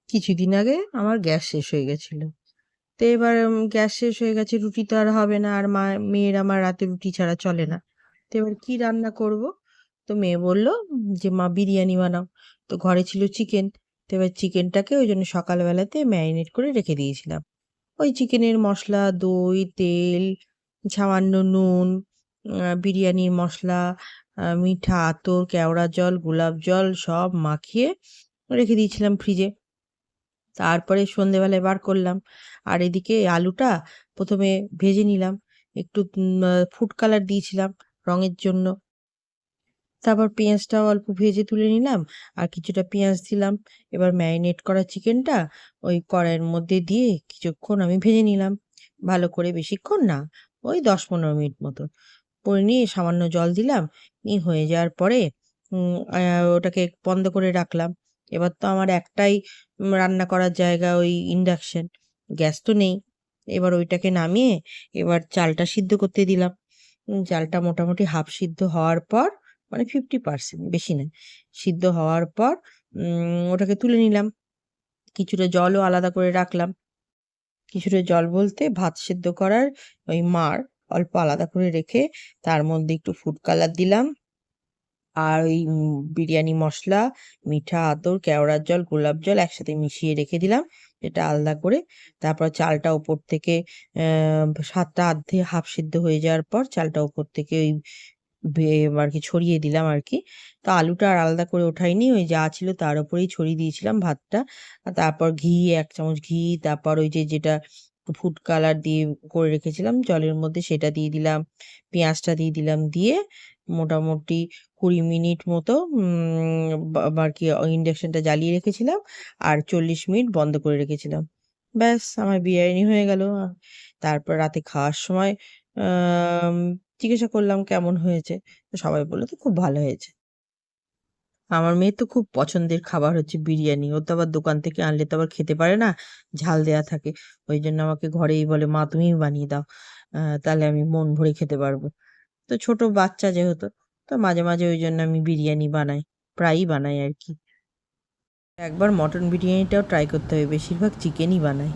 কিছুদিন আগে আমার গ্যাস শেষ হয়ে গেছিল। তো এবার গ্যাস শেষ হয়ে গেছে, রুটি তো আর হবে না, আর মেয়ের আমার রাতে রুটি ছাড়া চলে না। তো এবার কি রান্না করব? তো মেয়ে বলল যে মা বিরিয়ানি বানাও। তো ঘরে ছিল চিকেন। তো এবার চিকেনটাকে ওই জন্য সকালবেলাতে ম্যারিনেট করে রেখে দিয়েছিলাম। ওই চিকেনের মশলা, দই, তেল, সামান্য নুন, বিরিয়ানির মশলা, মিঠা আতর, কেওড়া জল, গোলাপ জল সব মাখিয়ে রেখে দিয়েছিলাম ফ্রিজে। তারপরে সন্ধেবেলায় বার করলাম। আর এদিকে আলুটা প্রথমে ভেজে নিলাম, একটু ফুড কালার দিয়েছিলাম রঙের জন্য। তারপর পেঁয়াজটাও অল্প ভেজে তুলে নিলাম, আর কিছুটা পেঁয়াজ দিলাম। এবার ম্যারিনেট করা চিকেনটা ওই কড়াইয়ের মধ্যে দিয়ে কিছুক্ষণ আমি ভেজে নিলাম, ভালো করে, বেশিক্ষণ না, ওই 10-15 মিনিট মতো। করে নিয়ে সামান্য জল দিলাম। হয়ে যাওয়ার পরে ওটাকে বন্ধ করে রাখলাম। এবার তো আমার একটাই রান্না করার জায়গা, ওই ইন্ডাকশন, গ্যাস তো নেই। এবার ওইটাকে নামিয়ে এবার চালটা সিদ্ধ করতে দিলাম। চালটা মোটামুটি হাফ সিদ্ধ হওয়ার পর, মানে 50%, বেশি নয়, সিদ্ধ হওয়ার পর ওটাকে তুলে নিলাম। কিছুটা জলও আলাদা করে রাখলাম। কিছুটা জল বলতে ভাত সেদ্ধ করার ওই মাড় অল্প আলাদা করে রেখে তার মধ্যে একটু ফুড কালার দিলাম, আর ওই বিরিয়ানি মশলা, মিঠা আতর, কেওড়ার জল, গোলাপ জল একসাথে মিশিয়ে রেখে দিলাম, এটা আলাদা করে। তারপর চালটা ওপর থেকে সাতটা আধে হাফ সিদ্ধ হয়ে যাওয়ার পর চালটা ওপর থেকে ওই আর কি ছড়িয়ে দিলাম আর কি। তো আলুটা আর আলাদা করে ওঠাইনি, ওই যা ছিল তার উপরেই ছড়িয়ে দিয়েছিলাম ভাতটা। আর তারপর ঘি, 1 চামচ ঘি, তারপর ওই যেটা ফুড কালার দিয়ে করে রেখেছিলাম জলের মধ্যে, সেটা দিয়ে দিলাম, পেঁয়াজটা দিয়ে দিলাম, দিয়ে মোটামুটি 20 মিনিট মতো আর কি ইন্ডাকশনটা জ্বালিয়ে রেখেছিলাম, আর 40 মিনিট বন্ধ করে রেখেছিলাম। ব্যাস, আমার বিরিয়ানি হয়ে গেল। তারপর রাতে খাওয়ার সময় আম জিজ্ঞাসা করলাম কেমন হয়েছে? তো সবাই বলল তো খুব ভালো হয়েছে। আমার মেয়ের তো খুব পছন্দের খাবার হচ্ছে বিরিয়ানি। ও তো আবার দোকান থেকে আনলে তো আবার খেতে পারে না, ঝাল দেয়া থাকে। ওই জন্য আমাকে ঘরেই বলে, মা তুমিই বানিয়ে দাও, তাহলে আমি মন ভরে খেতে পারবো। তো ছোট বাচ্চা যেহেতু, তো মাঝে মাঝে ওই জন্য আমি বিরিয়ানি বানাই, প্রায়ই বানাই আর কি। একবার মটন বিরিয়ানিটাও ট্রাই করতে হবে, বেশিরভাগ চিকেনই বানাই।